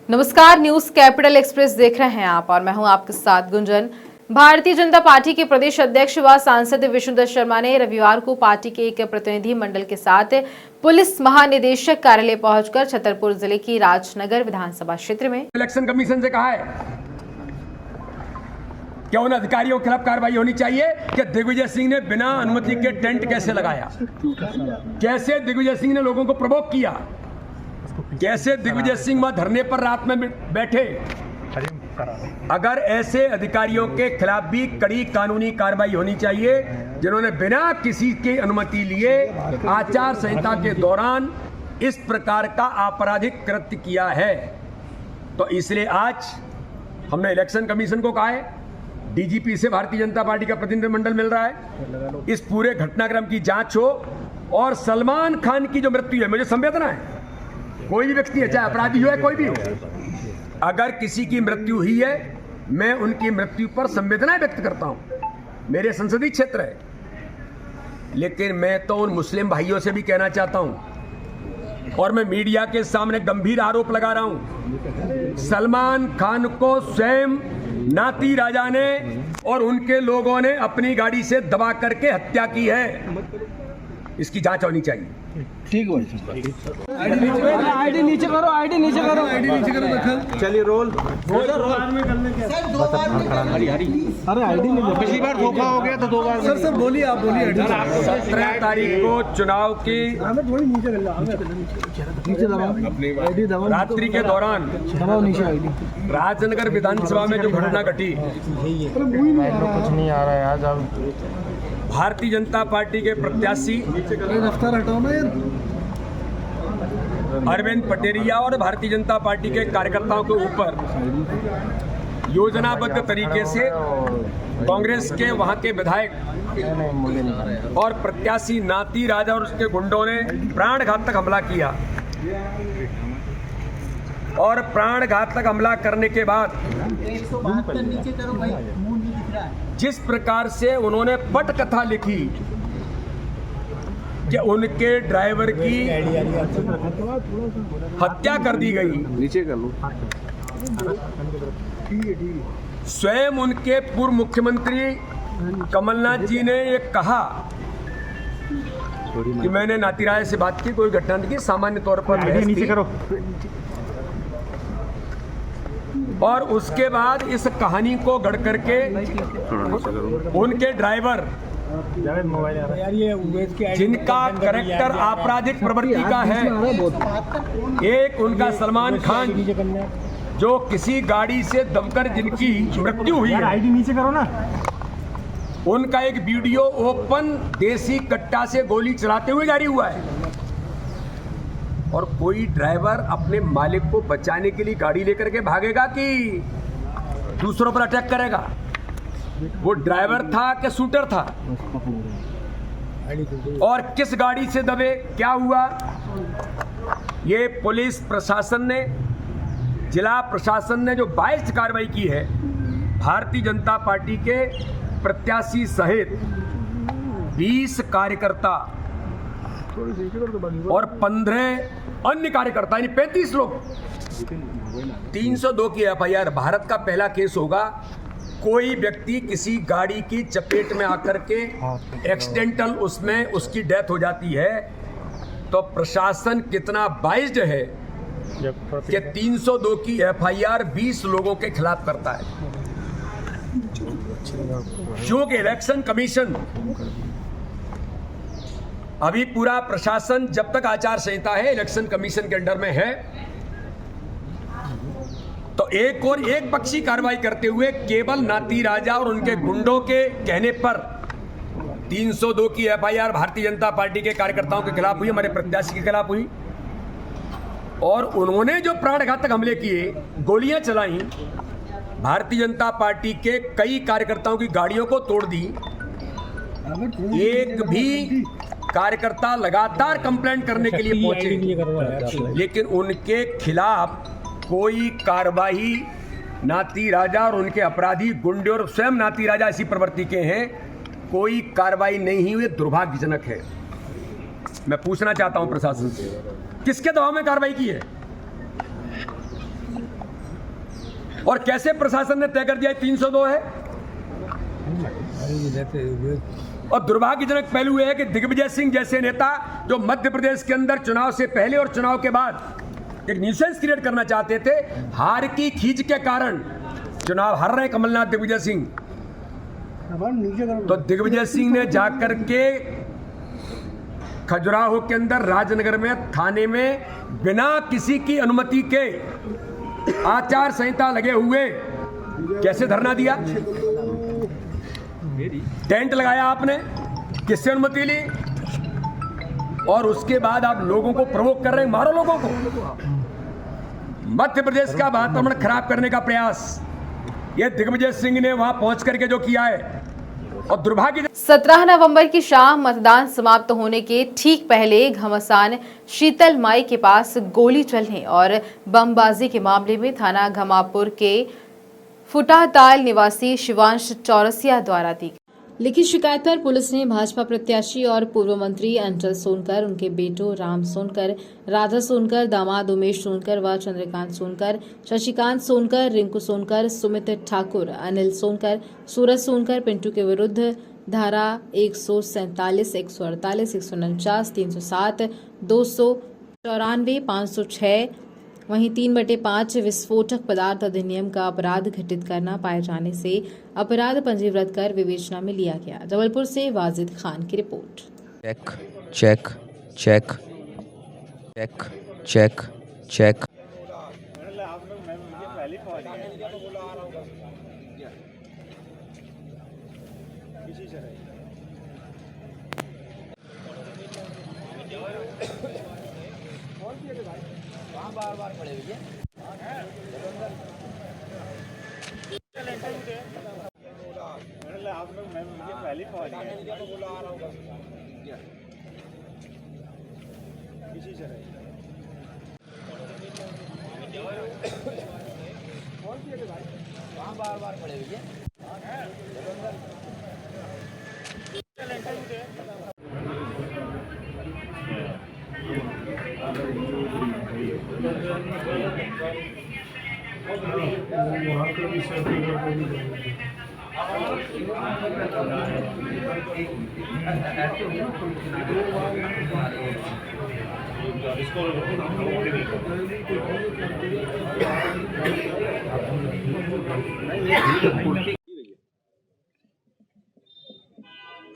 नमस्कार, news capital express देख रहे हैं आप और मैं हूं आपके साथ गुंजन। भारतीय जनता पार्टी के प्रदेश अध्यक्ष व सांसद विष्णुदत्त शर्मा ने रविवार को पार्टी के एक प्रतिनिधि मंडल के साथ पुलिस महानिदेशक कार्यालय पहुंचकर छतरपुर जिले की राजनगर विधानसभा क्षेत्र में इलेक्शन कमीशन से कहा है क्या उन अधिकारियों के खिलाफ कार्रवाई होनी चाहिए कि दिग्विजय सिंह ने बिना अनुमति के टेंट कैसे लगाया, कैसे दिग्विजय सिंह ने लोगों को प्रवोक किया, कैसे दिग्विजय सिंह वहां धरने पर रात में बैठे। अगर ऐसे अधिकारियों के खिलाफ भी कड़ी कानूनी कार्रवाई होनी चाहिए जिन्होंने बिना किसी की अनुमति लिए आचार संहिता के दौरान इस प्रकार का आपराधिक कृत्य किया है। तो इसलिए आज हमने इलेक्शन कमीशन को कहा है, डीजीपी से भारतीय जनता पार्टी का प्रतिनिधिमंडल मिल रहा है, इस पूरे घटनाक्रम की जांच हो और सलमान खान की जो मृत्यु है, मुझे संवेदना है, कोई भी व्यक्ति है, चाहे अपराधी हो या कोई भी हो, अगर किसी की मृत्यु हुई है मैं उनकी मृत्यु पर संवेदनाएं व्यक्त करता हूं, मेरे संसदीय क्षेत्र है। लेकिन मैं तो उन मुस्लिम भाइयों से भी कहना चाहता हूं और मैं मीडिया के सामने गंभीर आरोप लगा रहा हूं, सलमान खान को स्वयं नाती राजा ने और उनके लोगों ने अपनी गाड़ी से दबा करके हत्या की है, इसकी जांच होनी चाहिए। ठीक है, आईडी नीचे करो, आईडी नीचे करो, चलिए रोल अरे आईडी नहीं, पिछली बार धोखा हो गया तो 2 बार। सर बोलिए, आप बोलिए। 17 तारीख को चुनाव की रात्रि के दौरान राजनगर विधानसभा में जो घटना घटी, कुछ नहीं आ रहा है आज। आप भारतीय जनता पार्टी के प्रत्याशी अरविंद पटेरिया और भारतीय जनता पार्टी के कार्यकर्ताओं के ऊपर योजनाबद्ध तरीके से कांग्रेस के वहां के विधायक और प्रत्याशी नाती राजा और उसके गुंडों ने प्राणघातक हमला किया और प्राणघातक हमला करने के बाद जिस प्रकार से उन्होंने पटकथा लिखी कि उनके ड्राइवर की हत्या कर दी गई, नीचे कर लो। स्वयं उनके पूर्व मुख्यमंत्री कमलनाथ जी ने ये कहा कि मैंने नाती राय से बात की, कोई घटना नहीं की, सामान्य तौर पर नीचे करो। और उसके बाद इस कहानी को गढ़ करके उनके ड्राइवर जिनका करैक्टर आपराधिक प्रवृत्ति का है, एक उनका सलमान खान जो किसी गाड़ी से दबकर जिनकी मृत्यु हुई है, आईडी नीचे करो ना, उनका एक वीडियो ओपन देसी कट्टा से गोली चलाते हुए जारी हुआ है। और कोई ड्राइवर अपने मालिक को बचाने के लिए गाड़ी लेकर के भागेगा कि दूसरों पर अटैक करेगा? वो ड्राइवर था कि शूटर था? और किस गाड़ी से दबे, क्या हुआ? ये पुलिस प्रशासन ने, जिला प्रशासन ने जो 22 कार्रवाई की है, भारतीय जनता पार्टी के प्रत्याशी सहित 20 कार्यकर्ता और 15 अन्य कार्यकर्ता, यानी 35 लोग, 302 की एफआईआर। भारत का पहला केस होगा, कोई व्यक्ति किसी गाड़ी की चपेट में आकर के एक्सीडेंटल उसमें उसकी डेथ हो जाती है, तो प्रशासन कितना बाइज्ड है कि 302 की एफआईआर 20 लोगों के खिलाफ करता है। क्योंकि इलेक्शन कमीशन, अभी पूरा प्रशासन जब तक आचार संहिता है इलेक्शन कमीशन के अंडर में है, तो एक और एक पक्षी कार्रवाई करते हुए केवल नाती राजा और उनके गुंडों के कहने पर 302 की एफआईआर भारतीय जनता पार्टी के कार्यकर्ताओं के खिलाफ हुई, हमारे प्रत्याशी के खिलाफ हुई। और उन्होंने जो प्राणघातक हमले किए, गोलियां चलाई, भारतीय जनता पार्टी के कई कार्यकर्ताओं की गाड़ियों को तोड़ दी, एक भी कार्यकर्ता लगातार कंप्लेंट करने के लिए पहुंचे, लेकिन उनके खिलाफ कोई कार्रवाई, नाती राजा और उनके अपराधी गुंडे और स्वयं नाती राजा इसी प्रवृत्ति के हैं, कोई कार्रवाई नहीं हुई, दुर्भाग्यजनक है। मैं पूछना चाहता हूं प्रशासन से, किसके दबाव में कार्रवाई की है? और कैसे प्रशासन ने तय कर दिया 302 है। और दुर्भाग्यजनक पहलू यह है कि दिग्विजय सिंह जैसे नेता जो मध्य प्रदेश के अंदर चुनाव से पहले और चुनाव के बाद एक न्यूसेंस क्रिएट करना चाहते थे, हार की खींच के कारण चुनाव हार रहे कमलनाथ दिग्विजय सिंह। तो दिग्विजय सिंह ने जाकर के खजुराहो के अंदर राजनगर में थाने में बिना किसी की अनुमति के आचार संहिता लगे हुए कैसे धरना दिया, टेंट लगाया आपने, किससे अनुमति ली, और उसके बाद आप लोगों को प्रोवोक कर रहे हैं, मारो लोगों को। मध्य प्रदेश का वातावरण खराब करने का प्रयास ये दिग्विजय सिंह ने वहां पहुंच करके जो किया है। और दुर्भाग्य 17 नवंबर की शाम मतदान समाप्त होने के ठीक पहले घमासान शीतल माई के पास गोली चलने और बमबाजी के मामले में थाना घमापुर के फुटाताल निवासी शिवांश चौरसिया द्वारा दी लिखित शिकायत पर पुलिस ने भाजपा प्रत्याशी और पूर्व मंत्री अंचल सोनकर, उनके बेटों राम सोनकर, राधा सोनकर, दामाद उमेश सोनकर व चंद्रकांत सोनकर, शशिकांत सोनकर, रिंकू सोनकर, सुमित ठाकुर, अनिल सोनकर, सूरज सोनकर, पिंटू के विरुद्ध धारा 147, 148, 149, 307, 294, 506 वहीं 3/5 विस्फोटक पदार्थ अधिनियम का अपराध घटित करना पाए जाने से अपराध पंजीकृत कर विवेचना में लिया गया। जबलपुर से वाजिद खान की रिपोर्ट। Check check check check check check. बार पड़े भैया आप लोग, मैं पहले किसी से बार पड़े भैया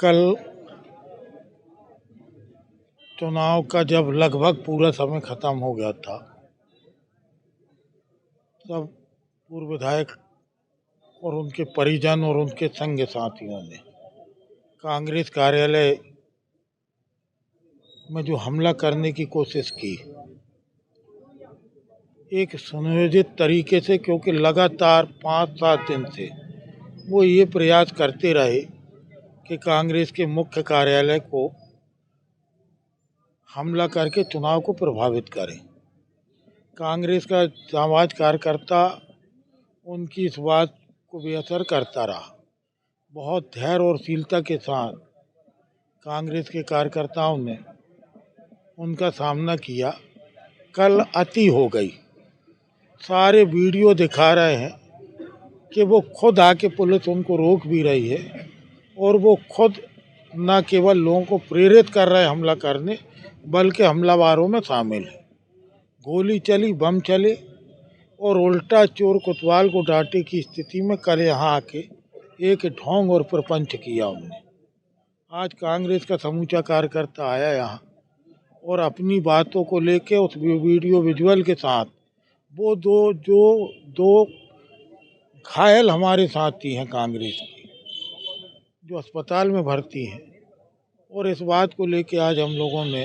कल चुनाव का जब लगभग पूरा समय खत्म हो गया था, तब पूर्व विधायक और उनके परिजन और उनके संग साथियों ने कांग्रेस कार्यालय में जो हमला करने की कोशिश की, एक सुनियोजित तरीके से, क्योंकि लगातार 5-7 दिन से वो ये प्रयास करते रहे कि कांग्रेस के मुख्य कार्यालय को हमला करके चुनाव को प्रभावित करें। कांग्रेस का जांबाज कार्यकर्ता उनकी इस बात को बेअसर करता रहा। बहुत धैर्य और शीलता के साथ कांग्रेस के कार्यकर्ताओं ने उनका सामना किया। कल अति हो गई, सारे वीडियो दिखा रहे हैं कि वो खुद आके पुलिस उनको रोक भी रही है और वो खुद न केवल लोगों को प्रेरित कर रहे हैं हमला करने, बल्कि हमलावारों में शामिल है। गोली चली, बम चले और उल्टा चोर कोतवाल को डांटे की स्थिति में कल यहाँ आके एक ढोंग और प्रपंच किया उन्होंने। आज कांग्रेस का समूचा कार्यकर्ता आया यहाँ और अपनी बातों को लेके उस वीडियो विजुअल के साथ वो दो घायल हमारे साथी हैं कांग्रेस की, जो अस्पताल में भर्ती हैं, और इस बात को लेके आज हम लोगों ने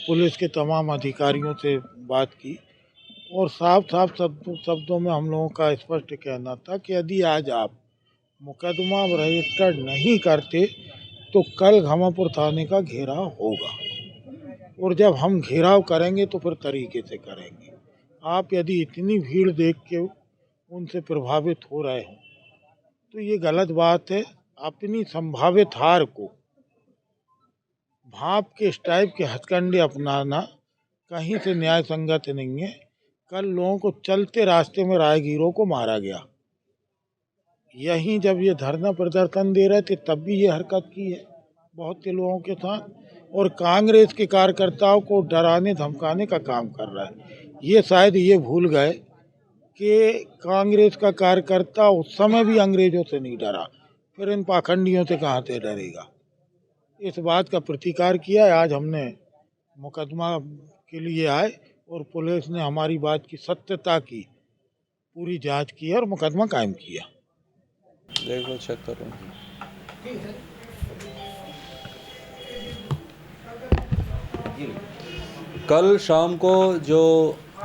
पुलिस के तमाम अधिकारियों से बात की और साफ शब्दों में हम लोगों का स्पष्ट कहना था कि यदि आज आप मुकदमा रजिस्टर्ड नहीं करते तो कल घमापुर थाने का घेराव होगा, और जब हम घेराव करेंगे तो फिर तरीके से करेंगे। आप यदि इतनी भीड़ देख के उनसे प्रभावित हो रहे हो तो ये गलत बात है। अपनी संभावित हार को भाप के इस टाइप के हथकंडे अपनाना कहीं से न्याय संगत नहीं है। कल लोगों को चलते रास्ते में राहगीरों को मारा गया। यहीं जब ये धरना प्रदर्शन दे रहे थे तब भी ये हरकत की है बहुत से लोगों के साथ, और कांग्रेस के कार्यकर्ताओं को डराने धमकाने का काम कर रहा है। ये शायद ये भूल गए कि कांग्रेस का कार्यकर्ता उस समय भी अंग्रेजों से नहीं डरा, फिर इन पाखंडियों से कहाँ से डरेगा। इस बात का प्रतिकार किया है। आज हमने मुकदमा के लिए आए और पुलिस ने हमारी बात की सत्यता की पूरी जांच की और मुकदमा कायम किया। देख लो, चेक करो। कल शाम को जो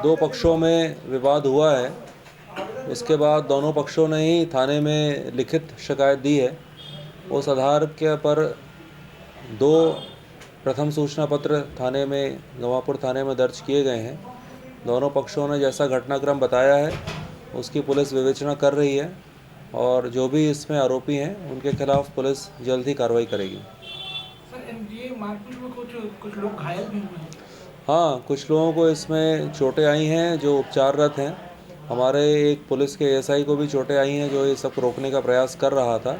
दो पक्षों में विवाद हुआ है, उसके बाद दोनों पक्षों ने ही थाने में लिखित शिकायत दी है। उस आधार के पर 2 प्रथम सूचना पत्र थाने में, गंवापुर थाने में दर्ज किए गए हैं। दोनों पक्षों ने जैसा घटनाक्रम बताया है उसकी पुलिस विवेचना कर रही है और जो भी इसमें आरोपी हैं उनके खिलाफ पुलिस जल्द ही कार्रवाई करेगी। सर, ये मारपीट में कुछ लोग घायल भी हुए हैं। हाँ, कुछ लोगों को इसमें चोटें आई हैं जो उपचाररत हैं। हमारे एक पुलिस के एसआई को भी चोटें आई हैं जो ये सब रोकने का प्रयास कर रहा था,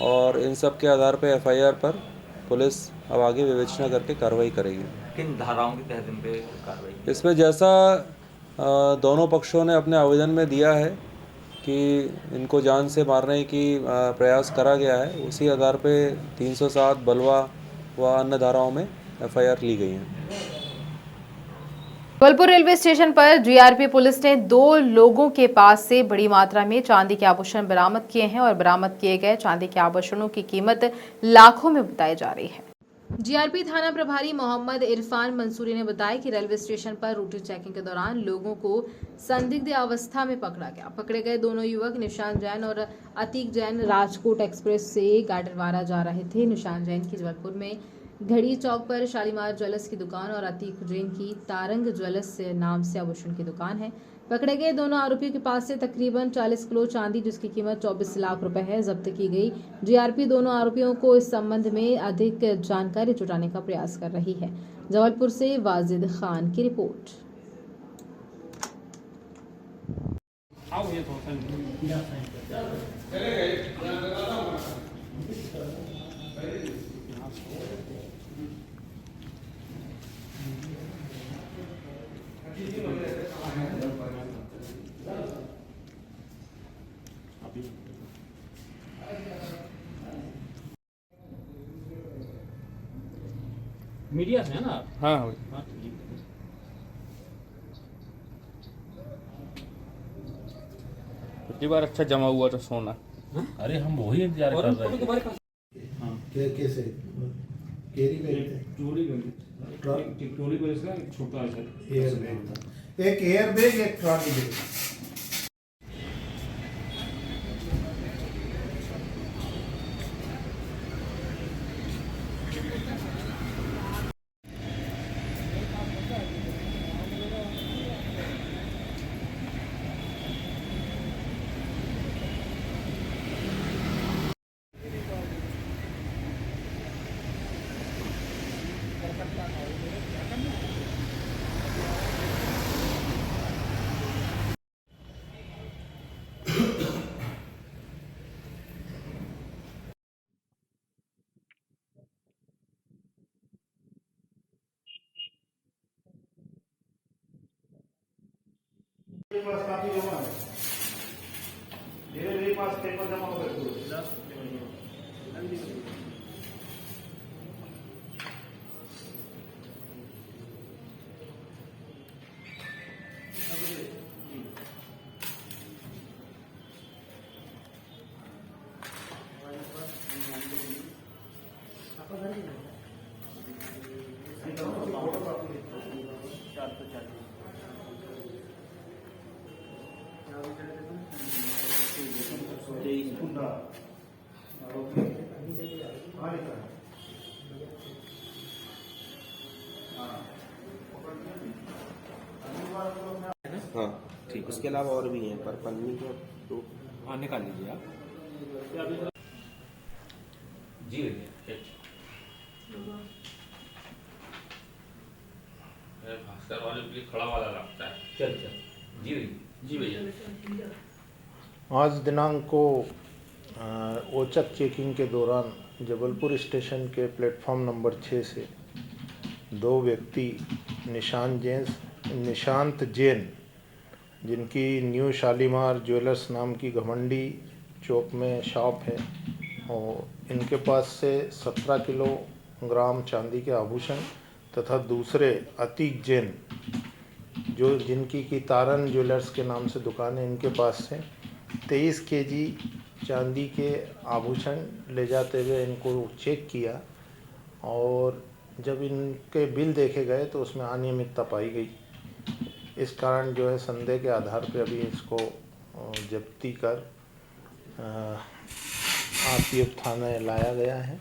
और इन सब के आधार पर एफआईआर पर पुलिस अब आगे विवेचना करके कार्रवाई करेगी। किन धाराओं के तहत इन पे कार्रवाई? इसमें जैसा दोनों पक्षों ने अपने आवेदन में दिया है कि इनको जान से मारने की प्रयास करा गया है, उसी आधार पे 307 बलवा व अन्य धाराओं में एफआईआर ली गई है। जबलपुर रेलवे स्टेशन पर जीआरपी पुलिस ने 2 लोगों के पास से बड़ी मात्रा में चांदी के आभूषण बरामद किए हैं और बरामद किए गए चांदी के आभूषणों की कीमत लाखों में बताई जा रही है। जीआरपी थाना प्रभारी मोहम्मद इरफान मंसूरी ने बताया कि रेलवे स्टेशन पर रूटीन चेकिंग के दौरान लोगों को संदिग्ध अवस्था में पकड़ा गया। पकड़े गए दोनों युवक निशान जैन और अतीक जैन राजकोट एक्सप्रेस से गाडरवारा जा रहे थे। निशान जैन की जबलपुर में घड़ी चौक पर शालीमार ज्वेलर्स की दुकान और अतीक जैन की तारंग ज्वेलर्स नाम से आभूषण की दुकान है। पकड़े गए दोनों आरोपियों के पास से तकरीबन 40 किलो चांदी जिसकी कीमत 24 लाख रुपए है जब्त की गई। जीआरपी दोनों आरोपियों को इस संबंध में अधिक जानकारी जुटाने का प्रयास कर रही है। जबलपुर से वाजिद खान की रिपोर्ट। मीडिया से है ना? हाँ, पिछली बार अच्छा जमा हुआ था सोना। अरे हम वही इंतजार कर रहे हैं। कैसे कैरी टोरी बैग का छोटा एयर बैग, एक एयर बैग, एक ट्रॉली बैग। हाँ ठीक, उसके अलावा और भी हैं पर पन्नी को तो निकाल लीजिए आप। जी भास्कर वाले खड़ा वाला लगता है। चल जी भैया जी भैया। आज दिनांक को औचक चेकिंग के दौरान जबलपुर स्टेशन के प्लेटफॉर्म नंबर 6 से 2 व्यक्ति निशांत जैन जिनकी न्यू शालीमार ज्वेलर्स नाम की घमंडी चौक में शॉप है और इनके पास से 17 किलोग्राम चांदी के आभूषण तथा दूसरे अतीक जैन जिनकी की तारन ज्वेलर्स के नाम से दुकान है, इनके पास से 23 केजी चांदी के आभूषण ले जाते हुए इनको चेक किया और जब इनके बिल देखे गए तो उसमें अनियमितता पाई गई। इस कारण जो है संदेह के आधार पर अभी इसको जब्ती कर आरपीएफ थाने लाया गया है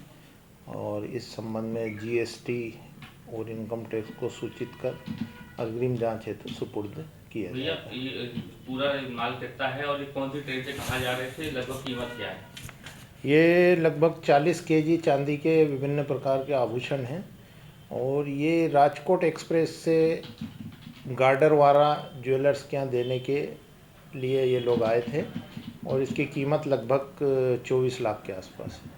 और इस संबंध में जीएसटी और इनकम टैक्स को सूचित कर अग्रिम जांच हेतु सुपुर्द किया भैया। ये पूरा माल कितना है और ये कौन सी ट्रेन से कहाँ जा रहे थे, लगभग कीमत क्या है? ये लगभग 40 केजी चांदी के विभिन्न प्रकार के आभूषण हैं और ये राजकोट एक्सप्रेस से गाडरवारा ज्वेलर्स के यहाँ देने के लिए ये लोग आए थे और इसकी कीमत लगभग 24 लाख के आसपास है।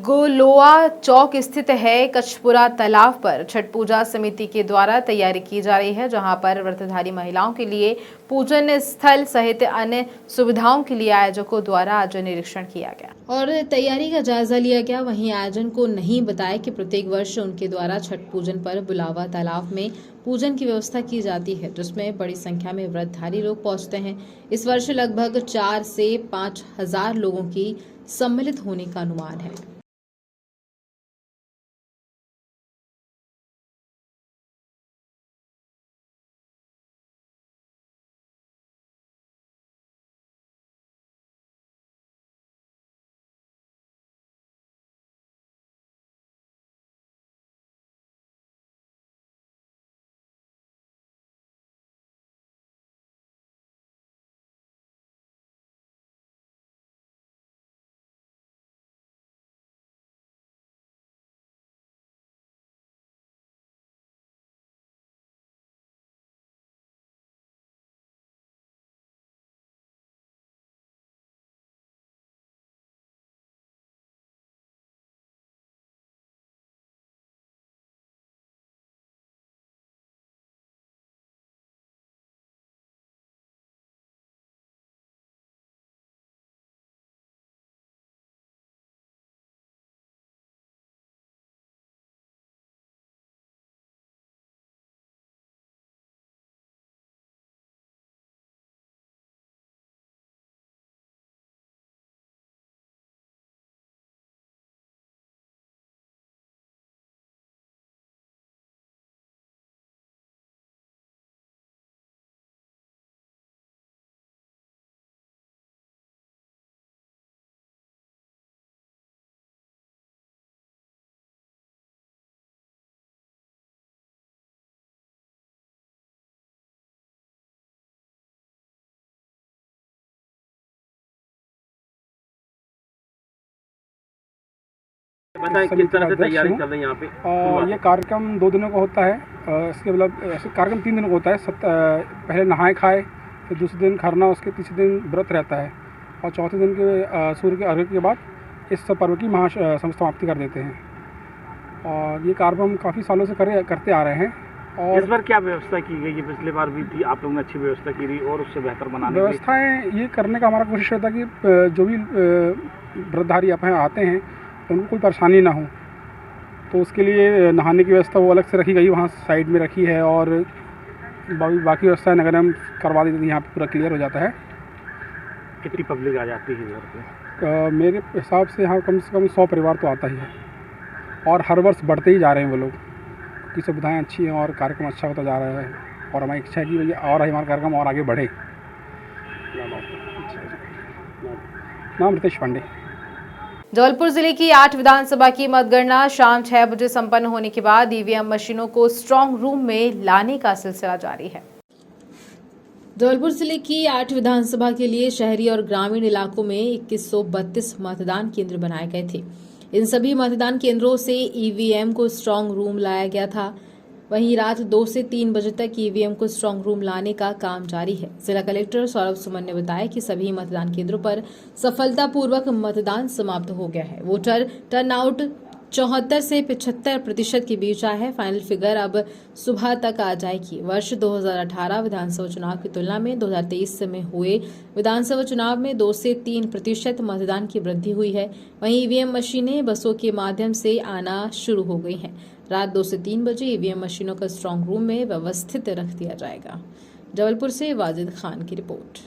गोलोआ चौक स्थित है कचपुरा तालाब पर छठ पूजा समिति के द्वारा तैयारी की जा रही है, जहां पर व्रतधारी महिलाओं के लिए पूजन स्थल सहित अन्य सुविधाओं के लिए आयोजकों द्वारा आज निरीक्षण किया गया और तैयारी का जायजा लिया गया। वहीं आयोजन को नहीं बताया कि प्रत्येक वर्ष उनके द्वारा छठ पूजन पर बुलावा तालाब में पूजन की व्यवस्था की जाती है, जिसमें बड़ी संख्या में व्रतधारी लोग पहुंचते हैं। इस वर्ष लगभग 4 से 5 हजार लोगों की सम्मिलित होने का अनुमान है। बताएं किस तरह से तैयारी चल रही है यहाँ पे? ये कार्यक्रम 2 दिनों का होता है। इसके मतलब ऐसे कार्यक्रम 3 दिनों का होता है। पहले नहाए खाए, फिर दूसरे दिन खरना, उसके तीसरे दिन व्रत रहता है और चौथे दिन के सूर्य के अर्घ्य के बाद इस पर्व की समाप्ति कर देते हैं। और ये कार्यक्रम काफ़ी सालों से करते आ रहे हैं। और इस बार क्या व्यवस्था की गई? पिछले बार भी थी, आप लोगों ने अच्छी व्यवस्था की थी और उससे बेहतर बनाने व्यवस्थाएँ ये करने का हमारा कोशिश रहता है कि जो भी व्रतधारी अपने आते हैं उनको कोई परेशानी ना हो, तो उसके लिए नहाने की व्यवस्था वो अलग से रखी गई, वहाँ साइड में रखी है और बाकी व्यवस्था नगर हम करवा देते हैं। यहाँ पे पूरा क्लियर हो जाता है। कितनी पब्लिक आ जाती है इधर पे? मेरे हिसाब से यहाँ कम से कम 100 परिवार तो आता ही है और हर वर्ष बढ़ते ही जा रहे हैं वो लोग, की सुविधाएँ अच्छी हैं और कार्यक्रम अच्छा होता जा रहा है और हमारी इच्छा है कि भैया और हमारा कार्यक्रम और आगे बढ़े। नाम रितेश पांडे। जबलपुर जिले की 8 विधानसभा की मतगणना शाम 6 बजे संपन्न होने के बाद ईवीएम मशीनों को स्ट्रांग रूम में लाने का सिलसिला जारी है। जबलपुर जिले की 8 विधानसभा के लिए शहरी और ग्रामीण इलाकों में 2132 मतदान केंद्र बनाए गए थे। इन सभी मतदान केंद्रों से ईवीएम को स्ट्रांग रूम लाया गया था। वहीं रात 2 से 3 बजे तक ईवीएम को स्ट्रांग रूम लाने का काम जारी है। जिला कलेक्टर सौरभ सुमन ने बताया कि सभी मतदान केंद्रों पर सफलतापूर्वक मतदान समाप्त हो गया है। वोटर टर्नआउट 74 से 75% के बीच आया है। फाइनल फिगर अब सुबह तक आ जाएगी। वर्ष 2018 विधानसभा चुनाव की तुलना में 2023 में हुए विधानसभा चुनाव में 2 से 3% मतदान की वृद्धि हुई है। वहीं ईवीएम मशीनें बसों के माध्यम से आना शुरू हो गई हैं। रात 2 से 3 बजे ईवीएम मशीनों का स्ट्रांग रूम में व्यवस्थित रख दिया जाएगा। जबलपुर से वाजिद खान की रिपोर्ट।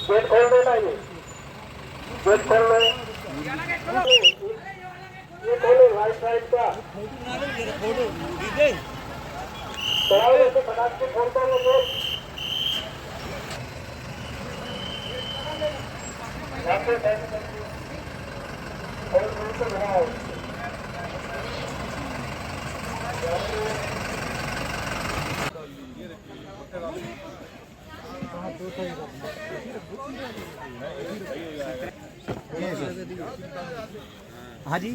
गेट खोल देना, ये गेट खोल लो, ये खोलो राइट साइड का, चलाओ ऐसे फटाक से खोलता हूँ लोग, यहाँ पे और दूर से बनाओ। हाँ जी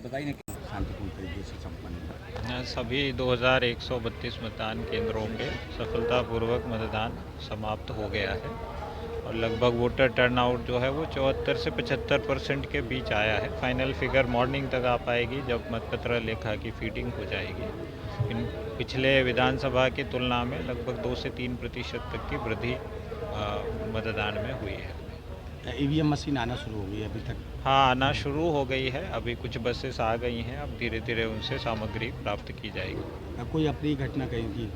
108 शांतिपूर्ण तरीके से संपन्न। सभी 2132 मतदान केंद्रों के सफलतापूर्वक मतदान समाप्त हो गया है और लगभग वोटर टर्नआउट जो है वो 74 से 75% के बीच आया है। फाइनल फिगर मॉर्निंग तक आ पाएगी जब मतपत्र लेखा की फीडिंग हो जाएगी। इन पिछले विधानसभा की तुलना में लगभग 2 से 3% तक की वृद्धि मतदान में हुई है। ईवीएम मशीन आना शुरू हो गई है अभी तक? हाँ, आना शुरू हो गई है। अभी कुछ बसेस आ गई हैं, अब धीरे धीरे उनसे सामग्री प्राप्त की जाएगी। कोई अप्रिय घटना कहीं की?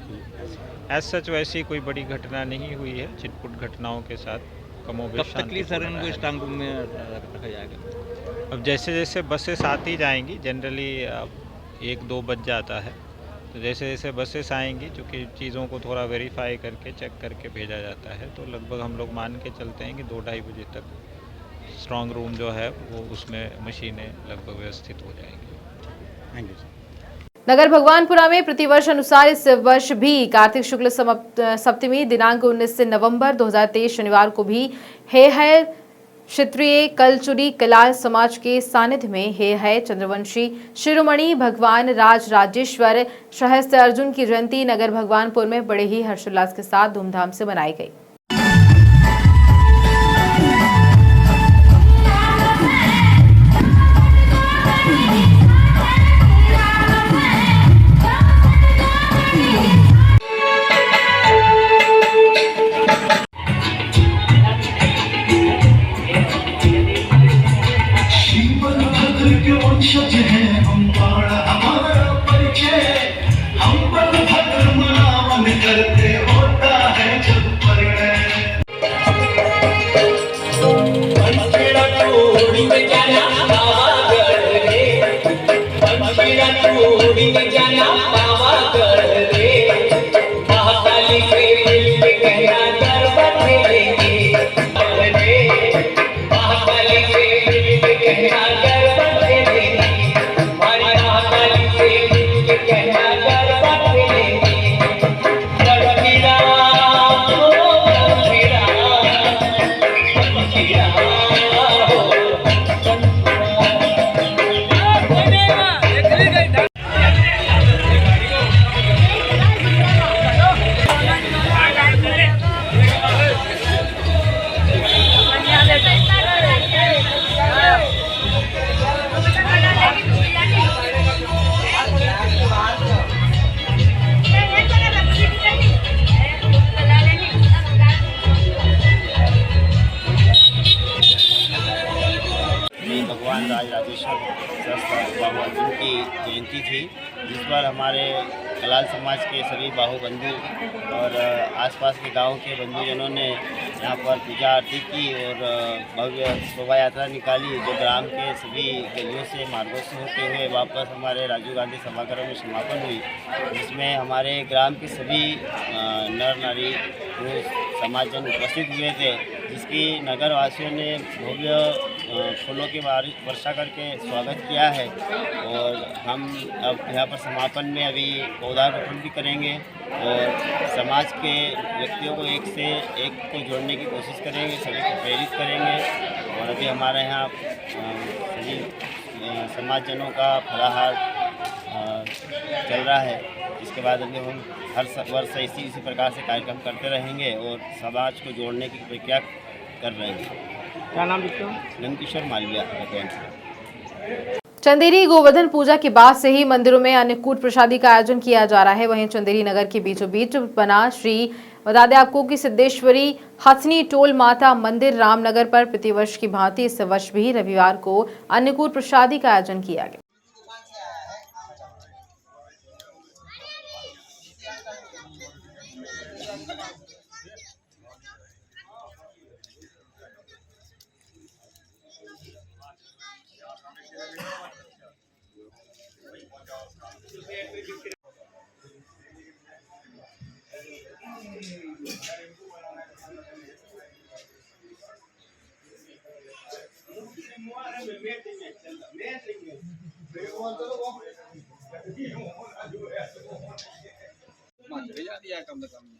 एज सच वैसी कोई बड़ी घटना नहीं हुई है। छिटपुट घटनाओं के साथ कमोबेश स्ट्रांग रूम में रखा जाएगा। अब जैसे जैसे बसेस आती जाएंगी, जनरली 1-2 बज जाता है, तो जैसे जैसे बसेस आएंगी, चूँकि चीज़ों को थोड़ा वेरीफाई करके चेक करके भेजा जाता है, तो लगभग हम लोग मान के चलते हैं कि 2-2:30 बजे तक स्ट्रांग रूम जो है वो उसमें मशीनें लगभग व्यवस्थित हो जाएंगी। Thank you. नगर भगवानपुरा में प्रतिवर्ष अनुसार इस वर्ष भी कार्तिक शुक्ल सप्तमी दिनांक 19 नवंबर 2023 शनिवार को भी है क्षेत्रीय कलचुरी कलाल समाज के सानिध्य में है चंद्रवंशी शिरोमणि भगवान राज राजेश्वर सहस्त्र अर्जुन की जयंती नगर भगवानपुर में बड़े ही हर्षोल्लास के साथ धूमधाम से मनाई गई। भगवान राज राजेश्वर सहस्त्र बाहु अर्जुन की जयंती थी, जिस पर हमारे कलाल समाज के सभी बाहु बंधु और आसपास के गांव के बंधुजनों ने यहाँ पर पूजा आरती की और भव्य शोभा यात्रा निकाली, जो ग्राम के सभी गलियों से मार्गों से होते हुए वापस हमारे राजीव गांधी सभागार में समापन हुई, जिसमें हमारे ग्राम के सभी नर नारी पुरुष समाजजन उपस्थित हुए थे, जिसकी नगर वासियों ने भव्य फूलों की वर्षा करके स्वागत किया है। और हम अब यहाँ पर समापन में अभी पौधारोपण भी करेंगे और समाज के व्यक्तियों को एक से एक को जोड़ने की कोशिश करेंगे, सभी को प्रेरित करेंगे। और अभी हमारे यहाँ सभी समाजजनों का फलाहार चल रहा है। इसके बाद अभी हम हर वर्ष इसी प्रकार से कार्यक्रम करते रहेंगे और समाज को जोड़ने की प्रक्रिया कर रहे हैं। क्या नाम लिखते हो? नंदकिशोर मालविया। चंदेरी गोवर्धन पूजा के बाद से ही मंदिरों में अन्नकूट प्रसादी का आयोजन किया जा रहा है। वहीं चंदेरी नगर के बीचों बीच बना श्री बता दें आपको कि सिद्धेश्वरी हथनी टोल माता मंदिर रामनगर पर प्रतिवर्ष की भांति इस वर्ष भी रविवार को अन्नकूट प्रसादी का आयोजन किया गया। भेजा दिया कम से कम।